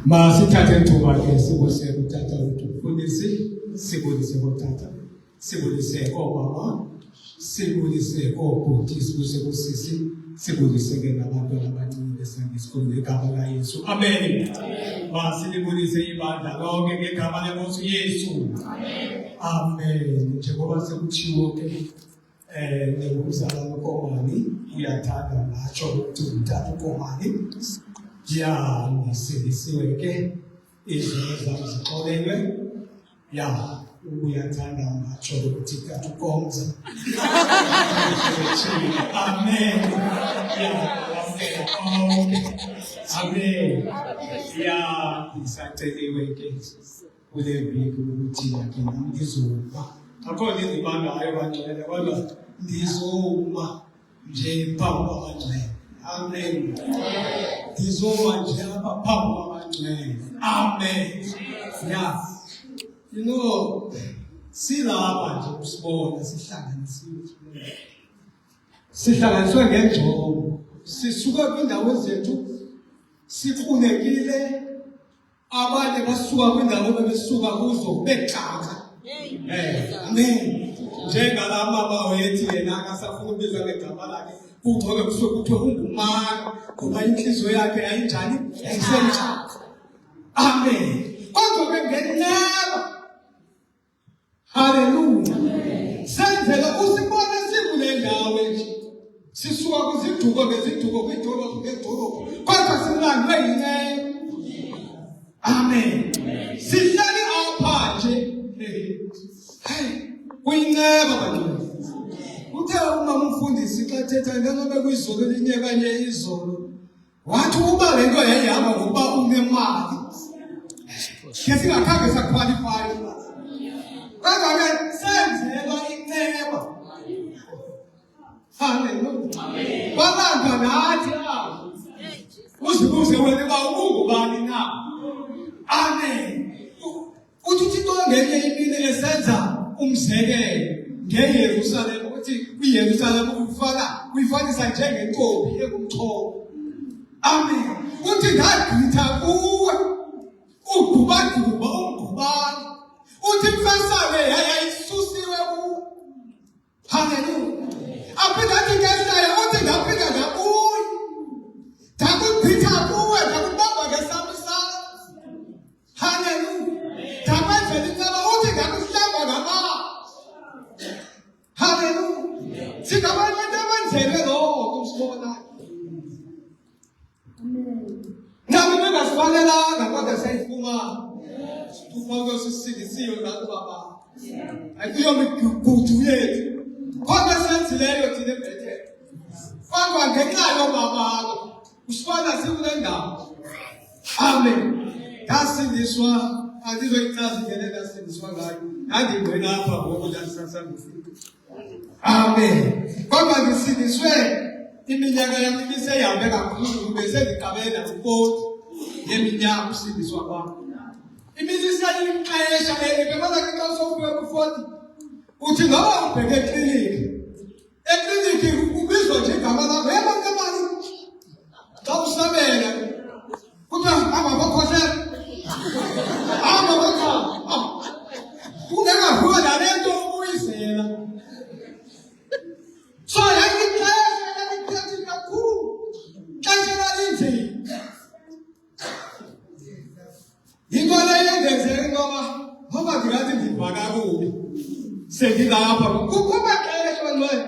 Masithathe ithuba ke sibonise kutata uTufundisi, sibonise kutata, sibonise koomama, sibonise koobhuti, sibonise kusisi, sibonise ke nabantwana abancinci besangesikolo ngegama laYesu. Amen. Masilibonise ibandla lonke ngegama leNkosi Yesu. Amen. Njengoba sekutshiwo ke ngumzalwane uKomani uyathanda ngatsho ukuthi utata uKomani. Ya, ngisilisiwe ke izinto zami zixolelwe. Ya, uyathanda ngatsho ukuthi tata uKomza. Amen. Ya, amen. Ya, ngisaceliwe ke kule viki ukuthi yakhe ngizuma. Akho ndizibandayo bangcwele kodwa ndizuma nje phambi kwabangcwele. Amen. Ndizoma nje apha phambi kwabangcwele. Amen. Yeah. You know, silapha nje usibona sihlanganisiwe. Sihlanganiswe ngenjongo. Sisuka kwindawo zethu sifunekile. Abanye basuka kwindawo bebesuka kuzo begxaka. Amen. Njengalama wethu yena akasafuna ubizwa ngegama lakhe. Kugcoke kusuke kuthiwe ungumama ngoba inhliziyo yakhe ayinjani ayisenjani. Amen. Kodwa ke ngenaba. Hallelujah. Senzela usibone sikule ndawo nje. Sisuka kuziduko ngeziduko kwidolobho ngedolobho. Kodwa silandwe yinene. Amen. Sihlali apha nje. Kuyinceba bantwana. Uthe uma umfundisi xa thetha njengoba kuyizolo linye kanye izolo. Wathi uba lento yayihamba ngokuba unemali. Ke singakhange saqualify. Kodwa ke senzelwa inceba. Hallelujah. Amen. Balandwa nathi apha. Uzibuze wena ba ungubani na? Amen. Uthi Thixo ngenye imini esenza umzekelo ngeYerusalem uthi kwiYerusalem uyifanisa njengentombi engumcholo. Amen. Uthi ngagqitha kuwe ugubaguba ungubani. Uthi mfesane yayisusiwe kuwe. Hallelujah. Aphinda athi ngesaya uthi ngaphinda ngakuwe. Ndakugqitha kuwe ndakubamba ngesami sakho. Hallelujah. Ndakwenza inceba uthi ngakuhlamba ngama. Hallelujah. Singabantu abanzelwe lokho usibona. Amen. Nami ngasifanelanga kodwa sayifuma. Ufike sisindisiwe ngathi baba. Ayikuyomigudu yethu. Kodwa senzileyo thina ebhethe. Kodwa ngenxa yomama usifana sikule ndawo. Amen. Ngasindiswa andizoyichaza ingene ngasindiswa ngayo. Ndingwena apha ngoku ndasasandifika. Amen. Kodwa ngisindiswe iminyaka yami ibisehambe kakhulu bese ngiqabela ukoti yeminyaka usindiswa kwami. Imisisiyali imxesha bebona ke xa usofika ku40 uthi ngoba ubheke ekliniki. Ekliniki ubizwa nje igama lakho yebo ngemali. Xa usabela kuthiwa ababakhohlela. Ababakha. Ungekavuka nalento ubuyizela. So yakixesha kakhulu. Xesha lalinzima. Into leyo ngoba ndingathi ndiva kakubi. Sengilapha kukho amaxesha ngcwele.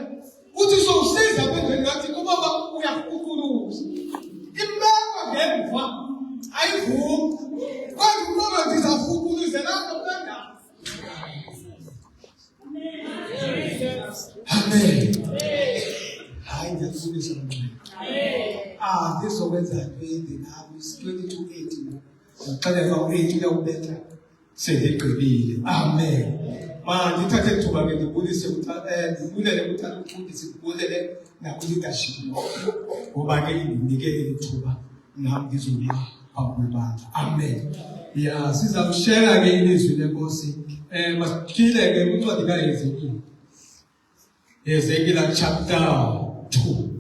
Uthi sowusiza kwendlela ngathi kuba uyakukuluza. Imeko ngemva ayivumi. Kodwa ngoba ndizafukuluza lapho kwenda. Amen. Hayi ngiyakufundisa ngcwele. Amen. Ngizokwenza 20 nawe 22:8. Ngixeleka u8 uyawubetha. Sengigqibile. Amen. manje ithathe ithuba ke ngibulise ngibulele uthando umfundisi ngibulele naku-leadership ngoba ke indinike ithuba nami ngizoba phambi. Amen. Ya sizamshela ke ilizwi lenkosi. Masiphile ke kwincwadi kaHezekiya. Hezekiya chapter 2.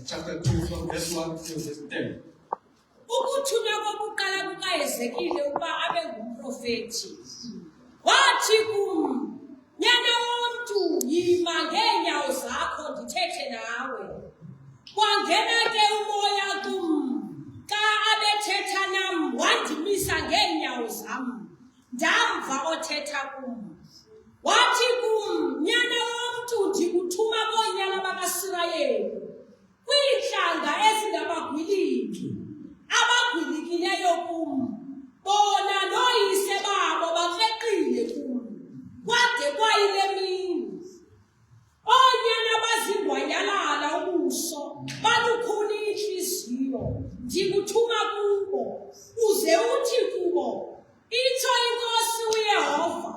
Chapter 2 from verse 1 to verse 10. Ukuthunywa kokuqala kukaHezekiya ukuba abe ngumprofethi. Wathi kum, nyana womntu, yima ngeenyawo zakho ndithethe nawe. Kwangena ke umoya kum, xa abethetha nam wandimisa ngeenyawo zam, ndamva othetha kum. Wathi kum, nyana womntu, ndikuthuma koonyana bakaSirayeli, kwiintlanga ezingabagwiliki, abagwilikileyo kum, bona nooyise babo bakreqile kum, kwade kwayile mini. Oonyana bazingwanyalala ubuso, balukhuni intliziyo, ndikuthuma kubo, uze uthi kubo, itsho iNkosi uYehova,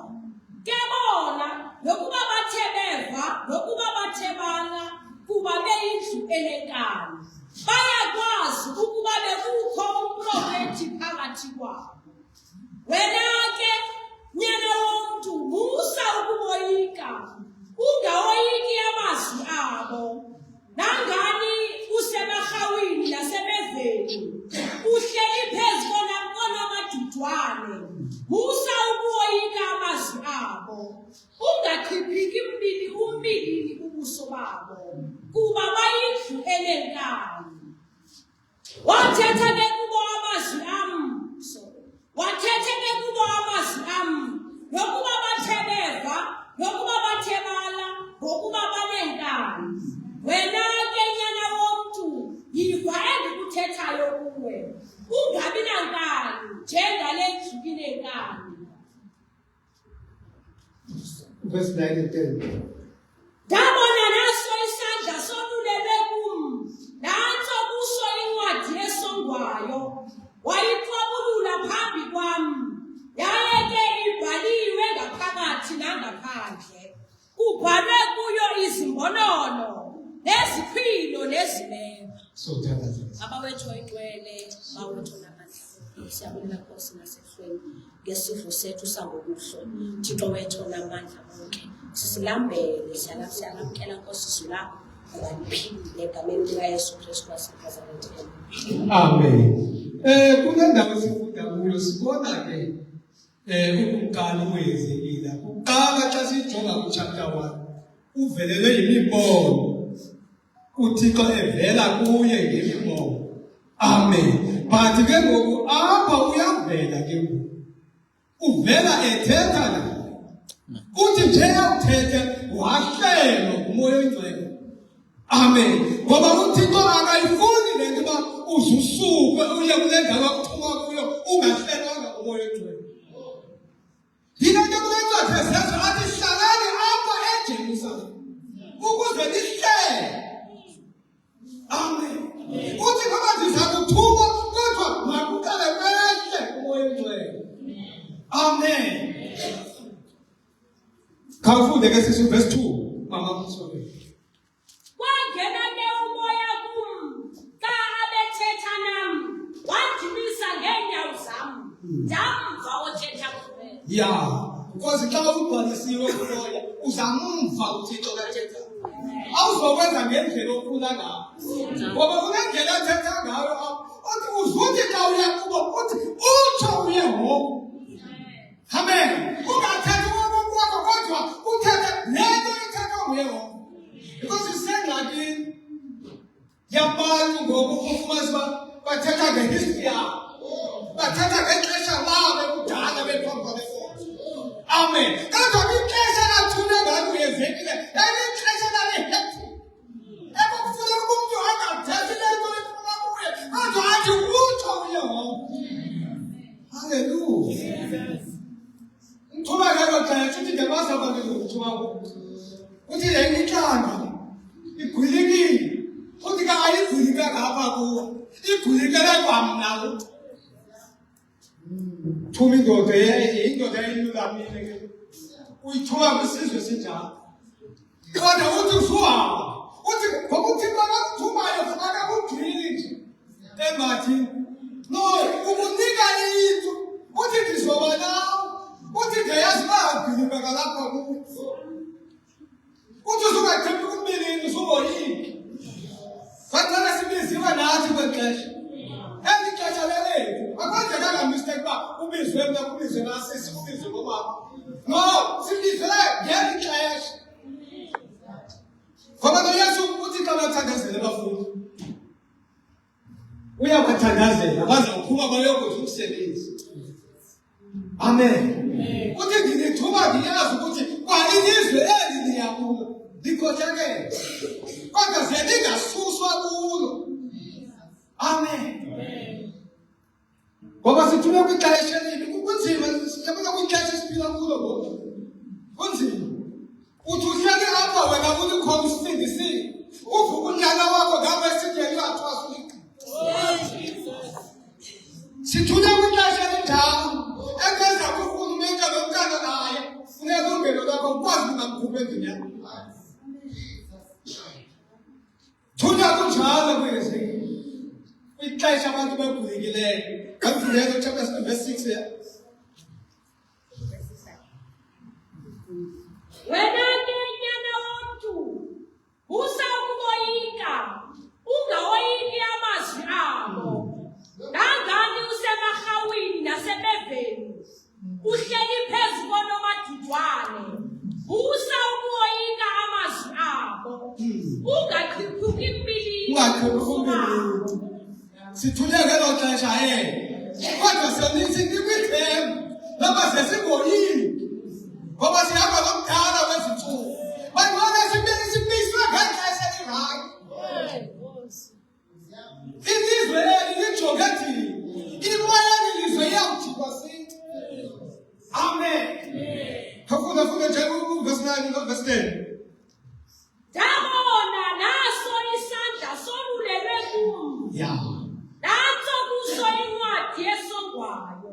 ke bona nokuba bathe beva, nokuba bathe bala, kuba beyindlu enenkani, bayakwazi ukuba bekukho umprofethi phakathi kwabo. Wena ke, nyana womntu, musa ukuboyika, ungawoyiki amazwi abo. Nangani usemarhawini nasemeveni, uhleli phezu konamadudwane, musa ukuwoyika amazwi abo. Ungakhiphiki umbilini ubuso babo, kuba bayindlu enenkani. Wathetha ke kubo amazwi am, wathetha ke kubo amazwi am, nokuba bathe beva, nokuba bathe bala, nokuba banenkani. Wena ke, nyana womntu, yiva endikuthethayo kuwe, ungabi nankani njengale ndlu inenkani. Verse 9 and 10. Ndabona naso isandla solulelwe kum, nantso kuso incwadi esongwayo, wayiqwabulula phambi kwam. Yaye ke ibhaliwe ngaphakathi nangaphandle, kubhalwe kuyo izimbonono, neziphilo nezimeko. So tell us. Abawethu oyigcwele, bawethu namandla, siyabonga Nkosi nasehlweni ngesifo sethu sangokuhlwa. Thixo wethu namandla bonke, sisilambele, siyalamkela Nkosi izwi lakho, ngoba liphilile egameni likaYesu Kristu waseNazaretha. Amen. Kule ndawo sifunda kuyo sibona ke ukuqala uHezekiya. Kuqala xa sijonga kuchapter 1, uvelelwe yimibono. uThixo evela kuye ngemibono. Amen. But ke ngoku apha uyavela ke ngoku. Uvela ethetha naye. Uthi nje uthethe wahlelwa nguMoya Oyingcwele. Amen. Ngoba uThixo akayifuni le nto uba uzusuke uye kule ndawo akuthuma kuyo ungahlelwanga nguMoya Oyingcwele. Yile nto kule ncwadi ezenzo athi hlalani apha eJerusalem ukuze nihlele. Amen. Uthi ngoba ndiza kuthuma kodwa makuqale wehle nguMoya Oyingcwele. Amen. Khawufunde ke sisi verse 2. Mama sorry. Kwangena ke umoya kum, xa abethetha Yeah, because xa ubhalisiwe kuloya uzamva uThixo kathetha. Awuzokwenza ngendlela ofuna ngayo. Ngoba kunendlela athetha ngayo uthi uzuthi xa uya kubo uthi utsho uye ngoku. Amen. Ungathethi kwakho kodwa uthethe lento ithethwa nguye ngoku. Because isengxakini yabantu ngoku ufumanisa uba bathetha ngehistory yabo. Bathetha ngexesha labo ekudala bephambi kwabefonto. Amen. Kodwa ixesha lathule ngalo uyezekile yayixesha lale-hectic. Ekufuneka umuntu angathethi le nto efuna kuye kodwa athi utsho uye ngoku. Hallelujah. Mthuba ngelo xesha uthi ndiyakwazi abantu ngokuthuba kuthi. Uthi le intlanga igwilikile. Uthi ka ayigwilikanga apha kuwe. Igwilikele kwamna. Thuma indoda indoda elulamile ke. Uyithuba kwisizwe sinjalo. Kodwa uthi usuhamba. Uthi ngokuthi bakuthumayo akakugcini nje. Engathi no ukunika into. Uthi ndizoba nawe. Uthi ndiyazi uba agwilibeka lapha kuwe. Uthi usungathembi kumbilini usuboyiki. Facala sibiziwe nathi kwexesha. Eli xesha lelethu akwenzekanga mistake uba ubizwe mna kubizwe nasisi kubizwe ngomama. No, sibizwe ngeli xesha. Ngoba noYesu uthi xa bathandazela abafundi uyabathandazela bazawuphuma bayokwenza umsebenzi. Amen. Uthi ndinithuba ndiyazi ukuthi kwalilizwe eli liyakulo likhothakele kodwa ze lingasuswa kulo. Amen. Ngoba sithume kwixesha elibi kunzima siyabona kwixesha esiphila kulo ngoku. Kunzima. Uthi uhleli apha wena uthi khona usindisile. Uvuka unyana wakho ngapha esitheni uyathwasa uliqi. Sithume kwixesha elinjalo. Ekwenza kurhulumente lomntana naye unelungelo lakho ukwazi ungamkhupha endlini yakho. Thunywa kunjalo kwezi. Kwixesha abantu begulikileyo. Kanifundeka chapter verse 6 here. Wena ke nyana womntu usawukoyika ungawoyiki amazwi abo. Nangani usemarhawini nasebeveni uhleli phezu konomadudwane usawukoyika amazwi abo. Ungaqhiphuki impilini. Sithunywe ngelo xesha kodwa sikwithemba noba sesingoyiki ngoba sihamba nomdala wezintsuku. Bandibona simiswe ngexesha elirayi. Ilizwe eli lijonge thina. Imoya yelizwe iyawujikwa sithi. Amen. Kafuna nje verse 9 no verse 10. Ndabona naso isandla solulelwe kum. Yeah. Nantso kuso incwadi esongwayo.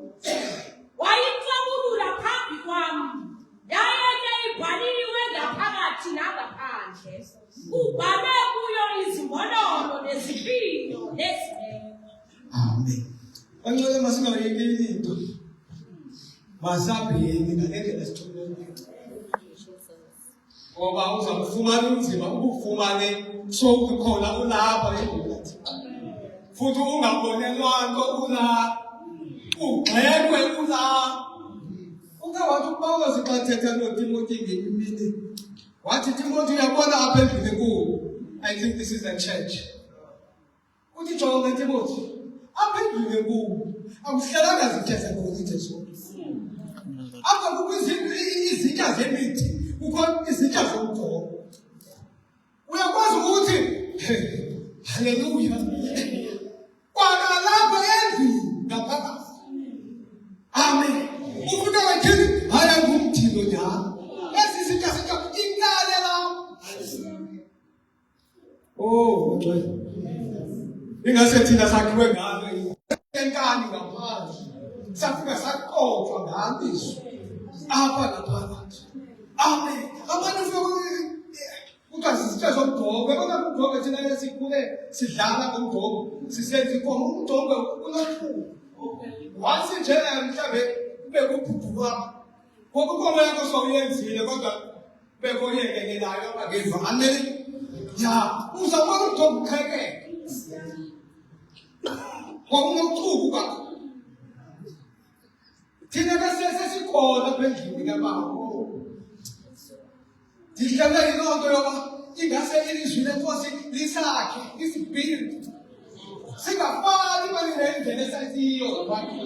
Wayicabulula phambi kwam. Yaye ke ibhaliwe ngaphakathi nangaphandle. Kubhalwe kuyo izimbonono nezipilo nezimeko. Amen. Bancane masingayoyiki into. Masabheni ngalendlela sithumela. Ngoba uzakufumana unzima ukufumane sokukhona ulapha endlini. Futhi ungabonelwa nto ulapha. Ugxekwe ulapha. Ungawathi uPawulos xa ethetha noTimothy ngenye imini. Wathi Timothy uyabona apha endlini kuwo. I think this is a church. Uthi jonga Timothy. Apha endlini kuwo. Akuhlalanga zithe zepolitiki zonke. Apha kukho izitya zemithi. Kukho izitya zomgqomo. Uyakwazi ukuthi haleluya. Kwakalapha endlini ngaphakathi. Amen. Ufuna wathini? Haya ngumthilo njalo. Esi sitya inkale lapho. Oh, ngcwele. Ingase thina sakhiwe ngalo enkani ngaphandle. Safika saqoqwa ngambizwe. Apha ngaphakathi. Amen. Abantu ukwazi isitya zomgqomo. Bekona umgqomo thina esikhule sidlala ngomgqomo. Sisenza inkomo umgqomo unothulu. Once nje mhlambe ube kuphuphuka Ngokukhona yakho sowuyenzile kodwa bekhonyekekelayo abangevane. Ya, uzawubona ukuthi ukuqhekeka. Ngokunochuku kwakho. Thina sesikhona apha endlini kababa. Ndihlala yilonto yoba ingase ilizwi lenkosi lisakhe, lisibhilde. Singafani manje nendlela esasiyo ngabantu.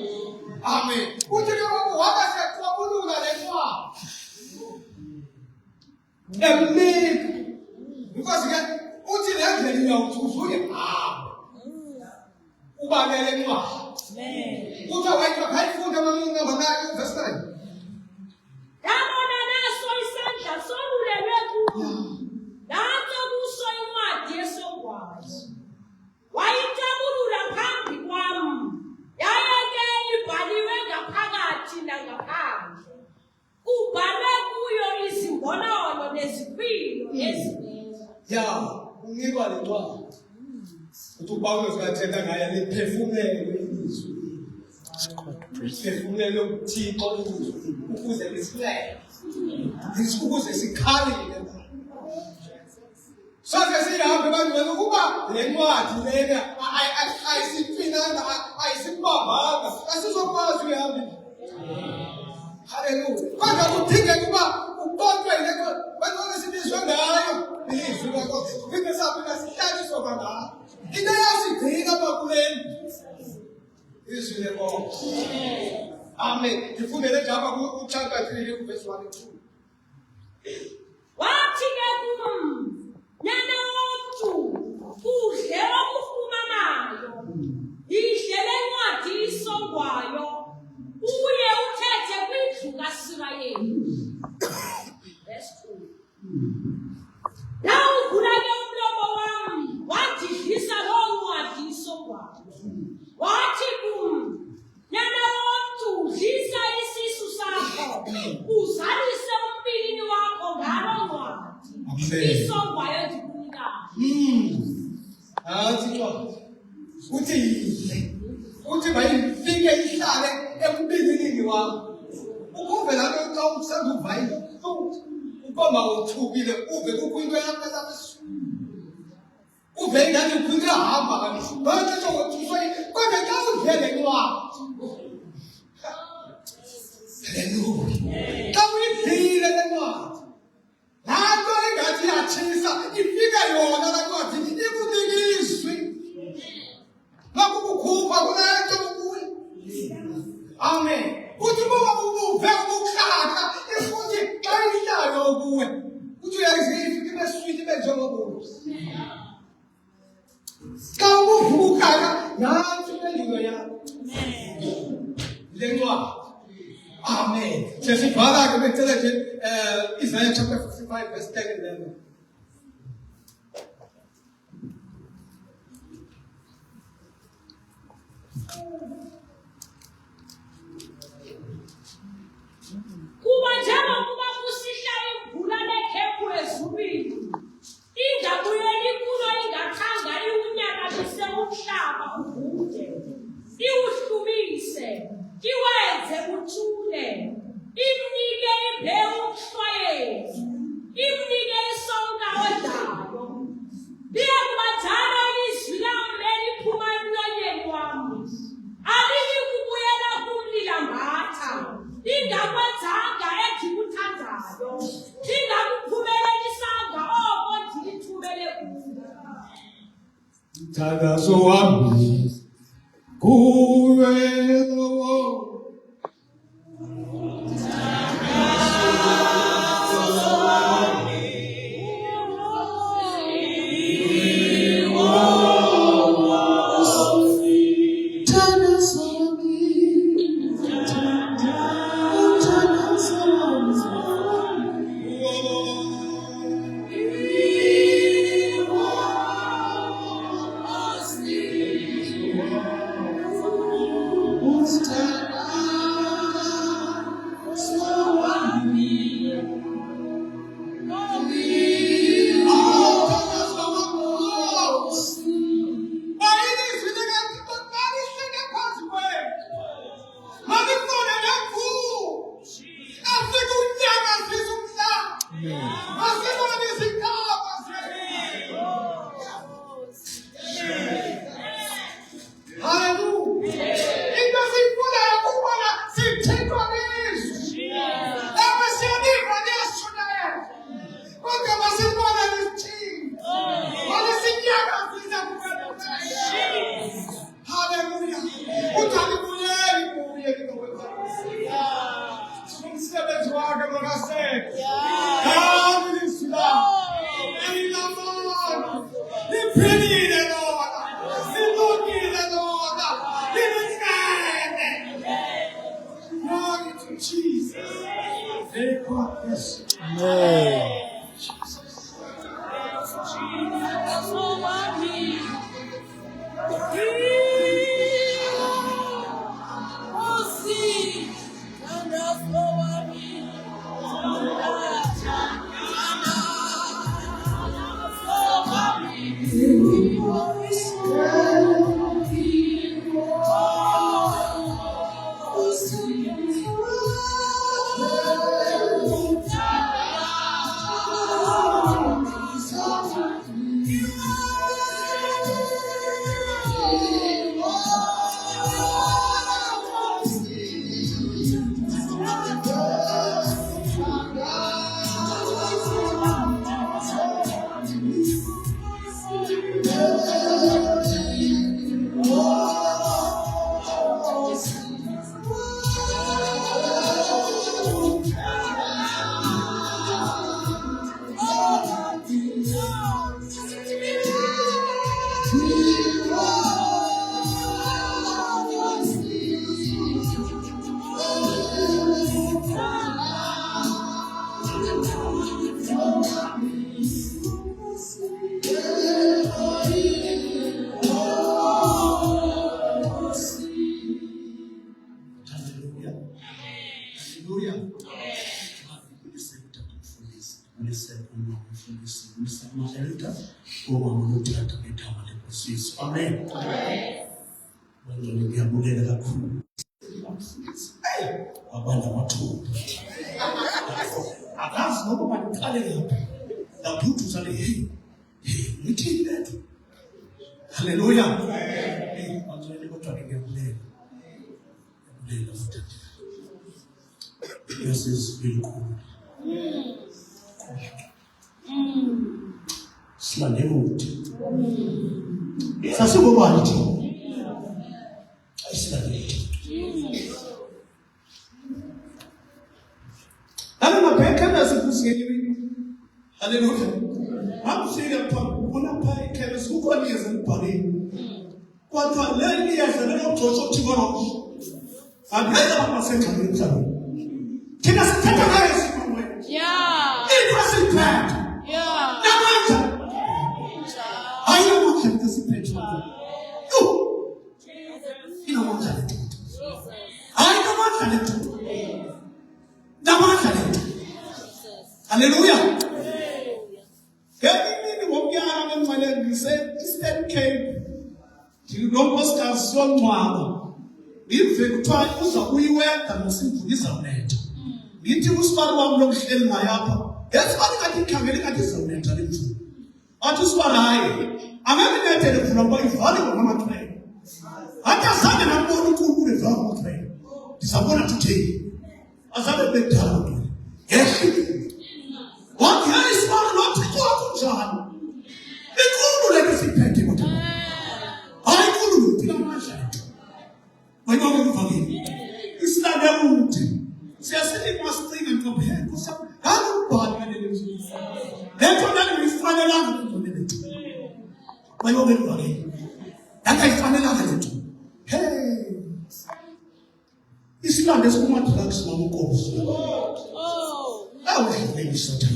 Amen. Uthi ke waba seqhubulula lencwadi. Emnika. Because ke uthi le ndlela uyawuthuzuye ubabele encwadi. Amen. Uthi awayitwa khayifunda mamunga banayo verse 9. Yabona naso isandla solulelwe kuyo. Lapho kuso incwadi yesogwazi. Wayitabulula phambi kwami. Yayeke ibhaliwe ngaphakathi nangaphandle. Kubhalwe kuyo izimbonono neziphilo ezinenza. Ya, unikwa le ncwadi. Uthi uPawulos wathetha ngaye liphefumele ilizwi. Liphefumele uThixo ilizwi ukuze lisilele. Ukuze sikhalile. Sonke sihambe bantu ukuba le ncwadi lena ayisiphinanga ayisibambanga asizokwazi uyihambe. Hallelujah. Kodwa kudingeka ukuba uqoqwe le ncwadi bantwana sibizwe ngayo ilizwi lenkosi. Phinde saphinda sihlaliswe ngayo. Into yasidinga bakuleni ilizwi lenkosi. Amen. Ngifundele njalo kuchapter 3 verse 1 and 2. Wathi ke kum nyana womntu udle okufumanayo idle lencwadi isongwayo uye uthethe kwindlu kaSirayeli. Verse 2. Uvula ke umlomo wami wadidlisa loo ncwadi isongwayo. Wathi kum nyana womntu dlisa isisu sakho uzalise umpilini wakho ngalo ncwadi. Isongwayo ndikunikayo. Athi uthi yidle. Uthi bayifike ihlale empilini wakho. Ukuve lapho xa usanda uvayile. Ukoma uthukile uve kukwinto yakho lapha. Uve ngathi ukhulula hamba kanti. Bathi sokuthuswa kodwa xa uvele ncwadi. Hallelujah. Xa uyidlile le ncwadi. Lanto engathi yatshisa ifika yona la ncwadi ikunika izwi. Nakukukhupha kulento kuwe. Amen. Uthi uma uve ukukhakha ifuthi xa ihlayo kuwe. Uthi uyayizifika ibe sweet ibe njengobusi. Xa uvuka nansi impendulo yakho. Le ncwadi. Amen. Sesibhala ke becela nje Isaiah chapter 55 verse 10 and 11. Kuba njengokuba kusihla ibhula lekhephu ezulwini, ingabuyeli kulo ingathanga iwunyakalise umhlaba uvude, iwuhlumise, iwenze uthule, imnike imbewu umhlwayevu, imnike isonka odlayo. Liyakubanjalo ilizwi lami eliphuma emlonyeni wami. Alili kubuyela kumlilambatha, lingakwenzanga endikuthandayo, lingakuphumelelisa oko ndilithumele kuwe. Mthandazo wami kuwe lowo. Phenile lona. Silungile lona. Liluncane. Glory to Jesus. May God bless you. Amen. Amen. Ngiyabukela kakhulu. Abantu abathumbu. Akazi noma baniqale lapha. Lapho uzale ngithini letho. Haleluya. Bangcwele kodwa ngiyabukela. Ngiyabukela futhi. Yasizilikhulu. Silande ukuthi. Sasibobani thina. Ayisilande. Ngabhekana sikuziyeni. Haleluya. Mamsika khona pha ekhemisi kukhona izibhaleni. Kodwa le iyadla lokugcotsha uthibona. Abheka basenxabeni emhlabeni. Thina sithatha ngayo isinqumo. Yeah. Iphasiphethe. Yeah. Namandla. Hayi ukukhetha isiphethe. Inamandla lethu. Hayi namandla lethu. Namandla lethu. Haleluya. Ngemini ngomnyaka ngimncane ngise Eastern Cape. Ndilonkosikazi soncwaba. Ngive kuthiwa uza kuyiweda nosimvulisa unetha. Ngithi usibani wami lokuhleli ngayapha. Yesibani ngathi ikhangele ngathi izawunetha lemvula. Athi usibani hayi. Angeke nethe lemvula ngoba ivale ngamatrain. Athi azange nambona uNkulunkulu evale ngamatrain. Ndizabona today. Azabe bedala. Yesibani. Wathi hayi isibani lothi kunjani. Inkulu lethu siphethe kodwa. Hayi inkulu phila manje. Bayibona ukuvakela. Isilande ukuthi siyasithi masicinga ngomphela kusapho. Hayi ubhali ngaleli. Letho nalifanelanga ukuthi bayibona ukuvakela. Akayifanelanga letho. Hey. Isilande siphuma drugs namukosi. Awuhleli Satan.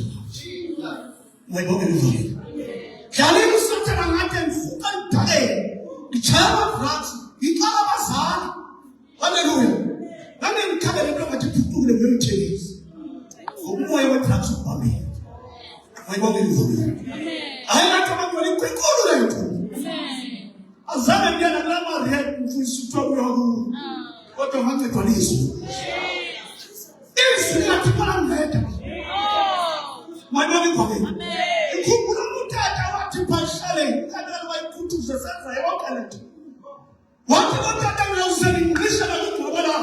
Bayibona ukuvakela. Jaleni Satan ngathi ngifuka idaleni. Ichama drugs, iqala abazali. Hallelujah. Nami ngikhabele ngathi phukule ngiyithekisa. Umoya wethathu ubamile. Bayibona ukuvakela. Hayi ngathi abantu balinkulu lethu. Azame ngiyana kulama rehab mfisi uthobo yakho. Kodwa ngancedwa lizo. Isingathi phela ngedwa. Bayibona ukuvakela. Ikhumbula umtata wathi phashale kanti bayikhutuza senza yonke lento. Wathi umtata uyawuzela ingqisha ngokubona.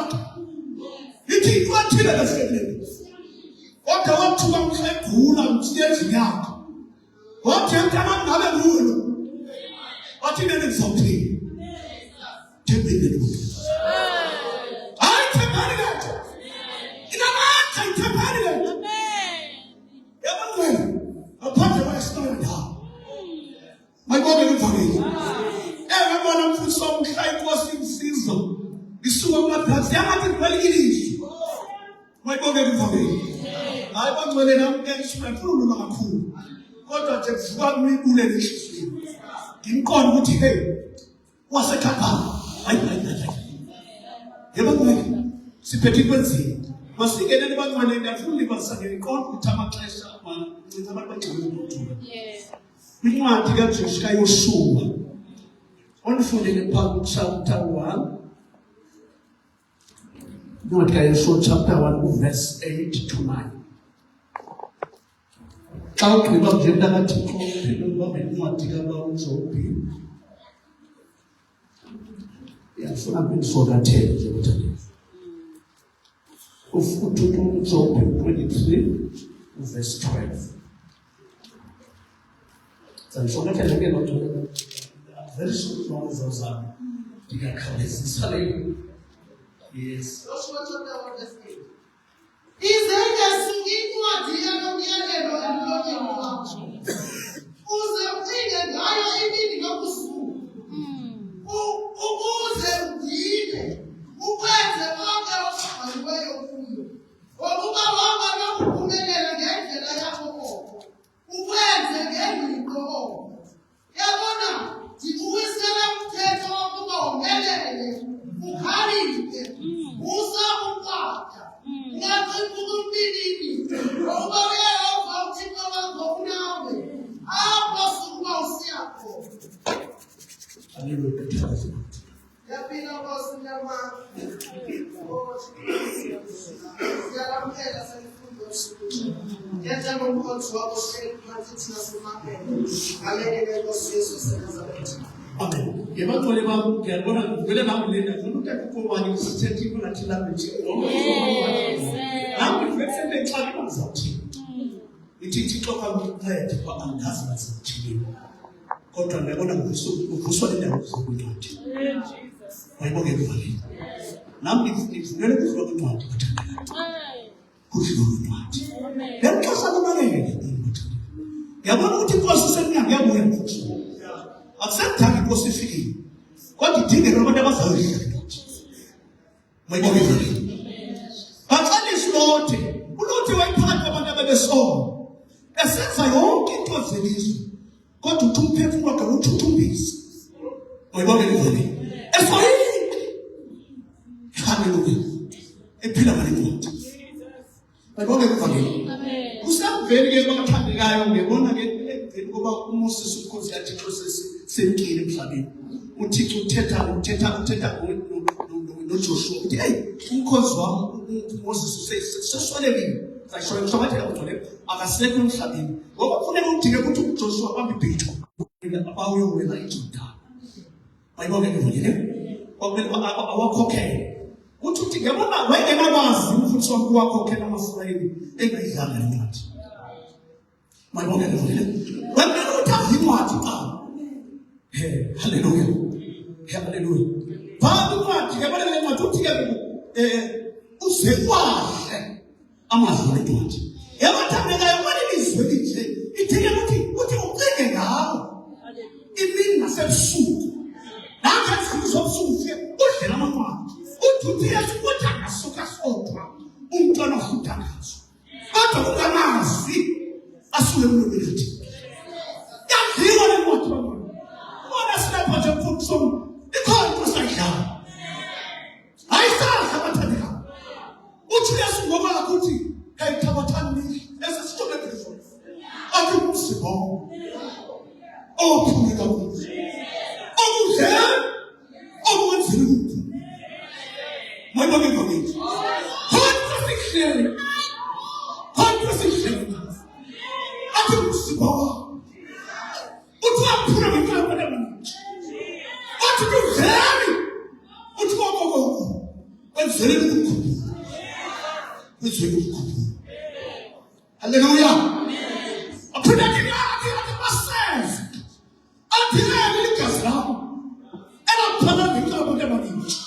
Ithi kwathile lesekele. Kodwa wathi wamhlebhula umthiyezi yakhe. Wathi mntana ngabe ngulo. Wathi nene ngizawuthini. Thembele lokho. Hayi thembele lokho. Inamandla thembele lokho. Amen. Yabona aphathe kwesitolo la. Mayibonge imvangeli. Ngibona umfundisi omhla inkosi imsizo. Isuka kuma-drugs yangathi ngibalikilisho. Mayibonge imvangeli. Hayi bangcwele nami ngishifuna kakhulu. Kodwa nje kuvuka kumibule nenhliziyo. Ngimqonda ukuthi hey wasekhapha. Hayi. Yebo ngeke siphethe kwenzini. Masikelele bangcwele ngiyafuna libasake iqonda ukuthi amaxesha ncinca abantu bagcwele ukuthula. Incwadi kaJoshua kaYoshua. Onifundele phambi chapter 1. Incwadi kaYoshua chapter 1 verse 8 to 9. Xa ugqiba nje mntakaThixo uphinde ubambe incwadi kaJobe. Yafuna bendisokathele nje ukuthi Job 23 verse 12. Sandisokathele ke loo nto. Very soon zozama. Ndingakhawulezisa leyo. Yes. Joshua chapter 1 verse 8. Izengesuka incwadi yomyalelo emlonyeni wakho. Uze ucinge ngayo imini nobusuku. Ukuze ugcine ukwenze konke okubhaliweyo kuyo. Ngokuba wonke lokuphumelela ngendlela yakho koko. Ukwenze ngengqiqo koko. Yabona, ndikuwisela umthetho wokuba womelele, ukhaliphe, usakuqatha, ungaciphi kumbilini, ngokuba uYehova uThixo wakho unawe, apho sukuba usiya khona. Hallelujah. Yaphila Nkosi mnyama. Siyalamukela semfundo yosuku. Yenza ngomkhonto wakho phansi thina simamele. Alekele Nkosi Yesu seNazaretha. Amen. Ngebaqole bami ngiyabona ngivele nami lena ngifuna ukuthi akubani sithethe iphakathi language. Nami ngivese ngexakile ngizawuthini. Ithi Thixo kamncede kwa angazi nasithini. Kodwa ngiyabona ngivuswa le ndawo zokuncwadi. Mayibonge imvangeli. Nami ngivulele kuvula kwencwadi bathandekayo. Kuvula kwencwadi. Lexesha kubalulekile ukuthi ngiyabona ukuthi inkosi semnyama yabuya mfuthu. Akusadingi inkosi ifikile. Kodwa idingeka abantu abazawuyila. Mayibonge imvangeli. Baxalisa uLothe. uLothe wayephakathi kwabantu ababesona. Esenza yonke into zelizwe. Kodwa uthi umphefumulo wakhe uthuthumbisa. Mayibonge imvangeli. Esoyini. Hallelujah. Ephila ngale ncwadi. Mayibonge imvangeli. Kusaveli ke bakathandekayo ngebona ke emveni koba uMoses uNkosi yaThixo semkile emhlabeni. UThixo uthetha noJoshua uthi hey uNkosi wami uMoses useswelekile. Sayishona ngishobathela kugcwele akasekho emhlabeni. Ngoba kufanele udinge ukuthi uJoshua abambe ibhithi. Abawuyowela iJordani. Mayibonge imvangeli. Okumele awakhokhele. Uthi ngiyabona wayengenabazi umfundisi wakho wakhokhela amaFrayeli engayidlanga incwadi. Mayibonge imvangeli. Wena uthi incwadi cha. Hallelujah. Hallelujah. Baba incwadi ngiyabona le ncwadi uthi ke uzekwahle amazwi encwadi. Yabathandekayo manje lizwe lithi ithike uthi ucinge ngawo. Imini nasebusuku. Nakho sizobusuku udlela amacwadi. Uthi Yesu uthi akasuka sodwa umntwana ufuthangazo. Kodwa ungamazi asuke emlomeni kaThixo. Yadliwa le ncwadi baba. Ubona silapha nje mfundisi ikhona into sayidlala. Ayisahla bathandekayo. Uthi Yesu ngoba ukuthi hey thabathani esesithobe phezulu. Athi umsibo. Ophumeka ukuthi. Okuhle okwenzile. Mayibonge imvangeli. Contradiction. Athi umsibo. Uthi waphula ngenkamba namanje. Athi kuzeli. Uthi kokoko. Wenzele ukukhulu. Wenzele ukukhulu. Hallelujah. Aphinda athi basenze. Athi ligazi lawo. Elaphana ngenkamba namanje.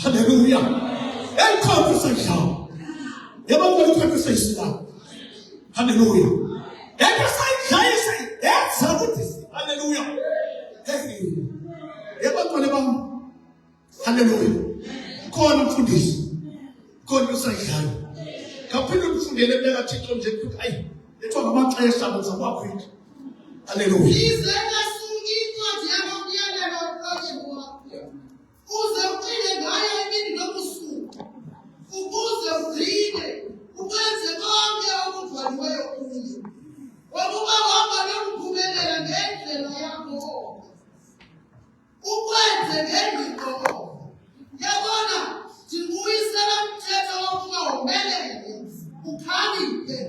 Hallelujah. And conversation. Everybody conversation. Hallelujah. And the same say, that's how it is. Hallelujah. Yabantwana bami. Hallelujah. Khona umfundisi. Khona usayidlala. Kaphinde umfundele beka Thixo nje ukuthi ayi letho ngamaxesha benza kwakhwethu. Hallelujah. Ize ngasuki incwadi yakho kuyalelo project wakho. Uze ucine ngayo imini nobusuku. Ukuze ugcine ukwenze konke okuvaliweyo kuyo. Wakuba wahamba nokuphumelela ngendlela yakho. Ukwenze ngengqiqo. Yabona, ndibuyisela umthetho wokuba womelele, ukhaliphe,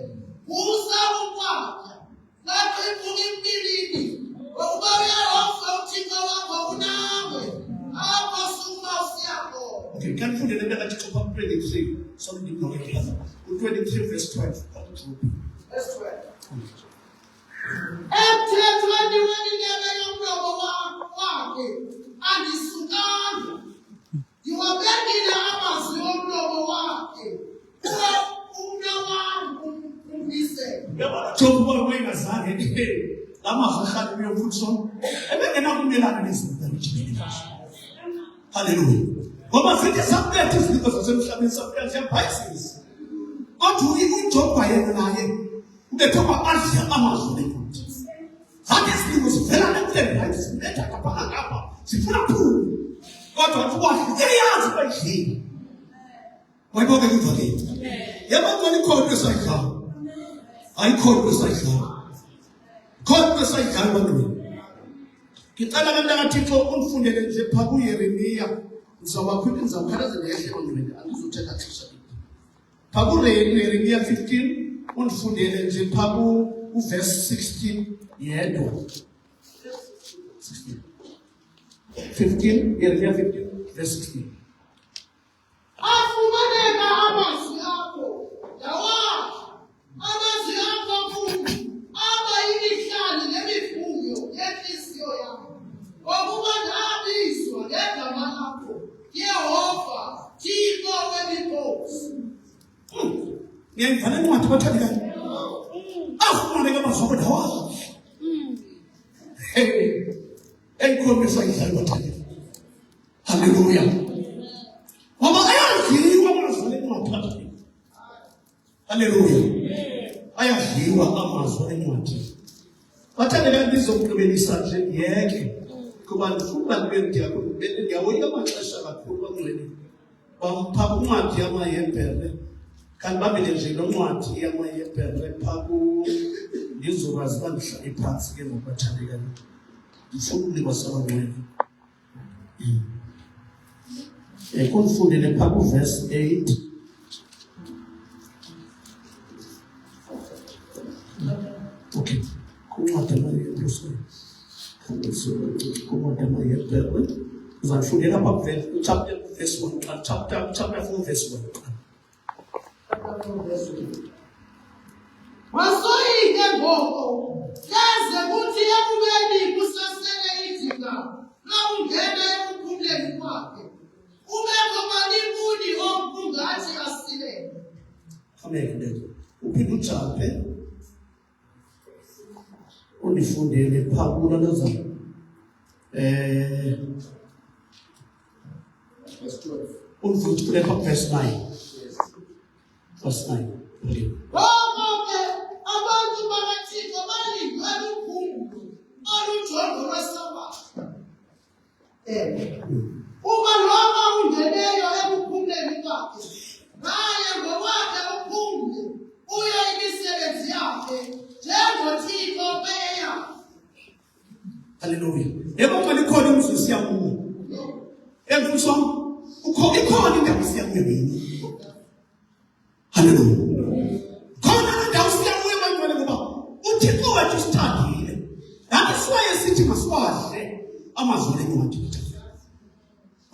usawukwakha. Lapho iphuma impilini, ngokuba uyahomfa uThixo wakho unawe. Apho suma usiyakho. Okay, can you put it in the Thixo 23? Sorry, did not get it. 23 verse 12. Verse 12. Emthethweni weminyaka yomlomo wakhe andisukanga. Ngiwabekile amazwi omlomo wakhe. Umnawami umvise. Job wayengazange lamazwi ahlala uyofundiswa. Ebengenakumelana nezinto ezijibelile. Hallelujah. Ngoba sithi saphethe izinto zasemhlabeni saphethe njephayisisi. Kodwa uJob wayena naye ubethoba adla amazwi enkosi. Zathi izinto zivela nemhlabeni ziletha kapha sifuna phulu. Kodwa ukwazi eyazi bayidlile. Wayibonke kuvale. Yabantwana ikhona esayidlala. Ayikhona esayidlala. Khona esayidlala bantwana. Ngicela kanti Thixo undifundele nje pha kuYeremiya. Ngizawakhuluma ngizawukhalazela ehle bantwana angizothetha xesha lide. Pha kuYeremiya 15 undifundele nje pha ku-verse 16 yedwa. 15 Yeremiya 15 verse 16. Afumaneka amazwi akho. Yawazi. Amazwi akho kubi. Aba yimihlali nemifuyo yenhliziyo yakho. Ngokuba ndabizwa ngegama lakho. Yehova, Thixo wemikhosi. Ngiyayivana incwadi bathandekayo. Afumaneka amazwi akho ndawazi. Enkombisa idlala bathandekayo. Hallelujah. Ngoba ayadliwa amazwi encwadi. Hallelujah. Ayadliwa amazwi encwadi. Bathandekayo bizomgqibelisa nje yeke. Kuba ndifuna ndiyawoyika amaxesha kakhulu bangcwele. Bampha incwadi yamaHebhere. Kanti babele nje lo ncwadi yamaHebhere pha ndizokwazi bandihlale phansi ke ngokubathandekayo. Ndifuna ukunikwa sabangcwele. Kufundele pha ku-verse 8. Okay. Kuncwadi yamaHebhere. Kuncwadi yamaHebhere. Uzafundela pha chapter verse 1. Chapter 4 verse 1. Wasoyike ngoko. Yaze kuthi ekubeni kusasele izinga. Ungena ekuphumleni kwakhe. Ubekho malibuni okungathi asilele. Amen. Uphinde ujampe. Undifundele pha kulalaza. Verse 12. Undifundele pha verse 9. Verse 9. Okay. Bonke abantu bakaThixo balindwe lukhulu olujongo lweSabatha. Uma noma ungeneyo ekuphumleni kwakhe, naye ngokwakhe uphumle uye imisebenzi yakhe njengoThixo peya. Hallelujah. Yebo mali khona umzusi yakuwo. Emfundiswa ikhona indawo siyakuyo yini. Hallelujah. Khona indawo siyakuyo bantwana ngoba uThixo wethu sithandile. Nathi siwaye sithi masiwadle amazwi encwadi.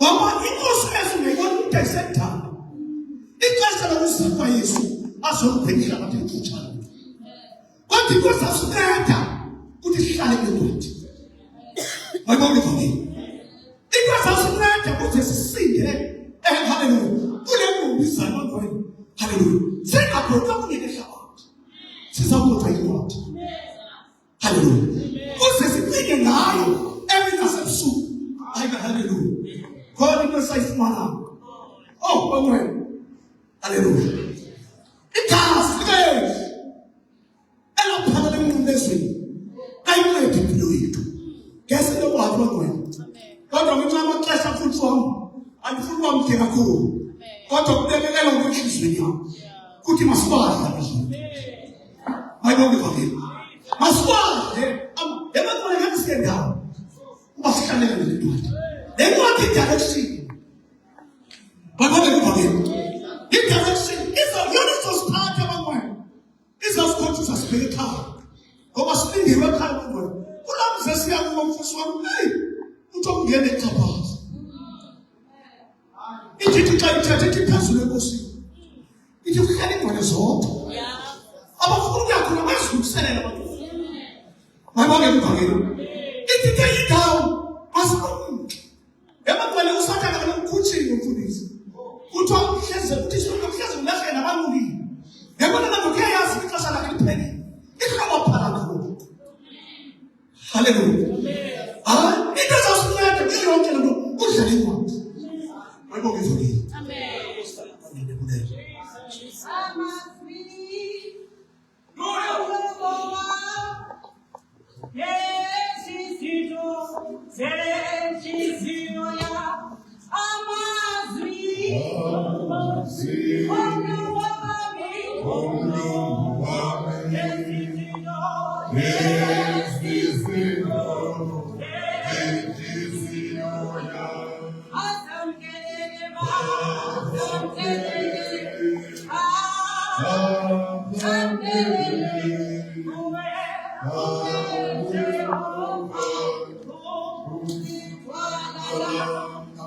Ngoba inkosi esingekho into esethanda. Ixesha lokusifa Yesu azolibhekela abantu emfutshane. Kodwa inkosi asinceda ukuthi sihlale kwencwadi. Mayibonke ngini. Inkosi asinceda ukuthi sisinde hallelujah. Kule ngubizana ngwini. Hallelujah. Singaphoqa kungeke hlabathi. Sizakutha incwadi. Hallelujah. Kuze sifike ngayo eminasebenzini khona into esayifumana. Oh, bangwena. Hallelujah. Ikhasi likeyesu elaphakele umuntu ezweni ayincede impilo yethu. Ngese lo wathi bangwena. Kodwa ngenxa yamaxesha futhi wami andifuni kwamke kakhulu. Kodwa kubekekela ngokwinhlizweni yami. Kuthi masikwazi abazali. Mayibonge vangeli. Masikwazi ebantwana ngakusendawo. Ubasihlalela ngencwadi. Le ncwadi direction. Mayibonge vangeli. I-direction yona izosiphatha abantwana. Izosikhonjisa sibheke ekhaya. Ngoba silindiwe ekhaya abantwana. Kulamze siya kuwo mfisi wami. Hey, uthi ungene eCapaza. Ithi xa ithethe ithi phezulu enkosini. Ithi kuhlala ingcwele zodwa. Abafuna ukuya khona bazilungiselela abantu. Mayibonge vangeli. Ithi take it down. Masibonke. Ebantwana usathana kanomkhutshingo mfundisi. Kuthiwa kuhleze ukuthi isonto kuhleze ulahle nabalungile. Yabona nabo kuyayazi ixesha lakhe liphelile. Ihlobo phana ngalo. Hallelujah. Into ezasinceda kuyo yonke lento udlale incwadi. Mayibonge vangeli.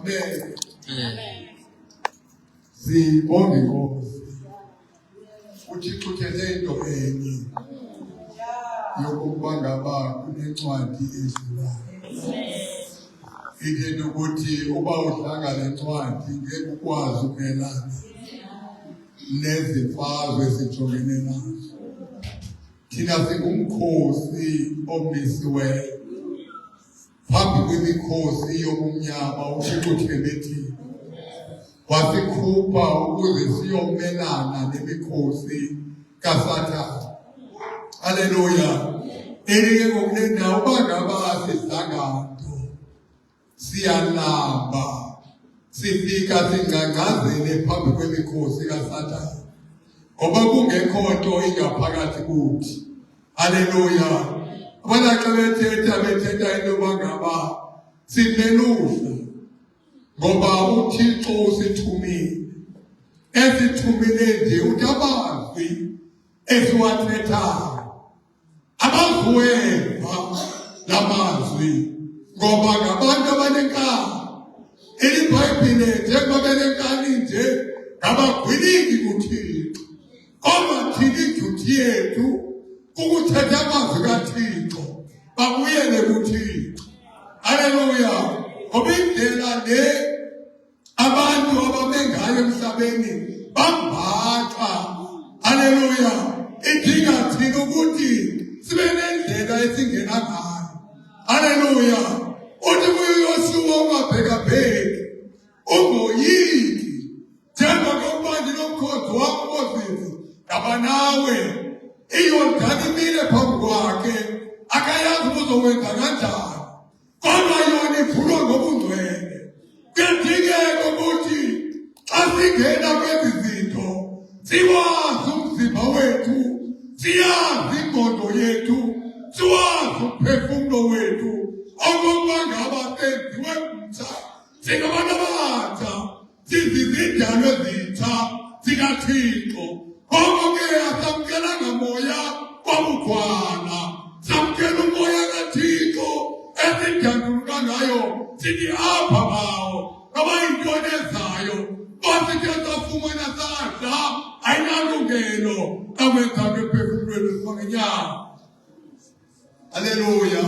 Amen. Sibonge Nkosi. Uthixo uthethe into enye yokuba ngaba kunencwadi ezulayo. Ithi ukuthi uba udlanga le ncwadi ngeke ukwazi ukumelana nezimfazwe ezijongene nazo. Thina singumkhosi omisiweyo phambi kwemikhosi yobumnyama. Uthixo uthembethile wasikhupha ukuze siyomelana nemikhosi kaSathane. Haleluya. Elike ngokule ndawo uba ngaba sidlanganto siyanamba sifika singangazele phambi kwemikhosi kaSathane ngoba kungekho nto ingaphakathi kuthi. Haleluya. Abana xa bethetha into yoba ngaba sineluhla ngoba uThixo usithumile. Esithumile nje uthi abazwi esiwathethayo abazuweva lamazwi ngoba ngabantu abanenkani. IBhayibhile njengoba benenkani nje ngabagwiliki kuThixo. Kodwa thina iduty yethu kukuthetha amazwi kaThixo babuyele kuThixo. Haleluya. Ngoba indlela le abantu abame ngayo emhlabeni bambaxa. Haleluya. Idinga thina ukuthi sibe nendlela esingena ngayo. Haleluya. Uthi kuyoSuwa ungabhekabheki ungoyiki njengoba ndinomkhozi wakho Moses ngaba nawe. IYordani imile phambi kwakhe akayazi uzowenza kanjani. Kodwa yona iphulwa ngobungcwele. Kuyadingeka ukuthi xa singena kwezi zinto siwazi umzimba wethu, siyazi ingqondo yethu, siwazi umphefumulo wethu. Okokuba ngaba senziwe mtsha singabantu abatsha sizizidalwa ezintsha zikaThixo. Ngoko ke asamkelanga moya wabukhwana, samkela umoya kaThixo esidanduluka ngayo sithi apha bawo. Ngoba intoni ezayo basithi safumana sadla ayinalungelo akwenza emphefumulweni sibangenyama. Haleluya.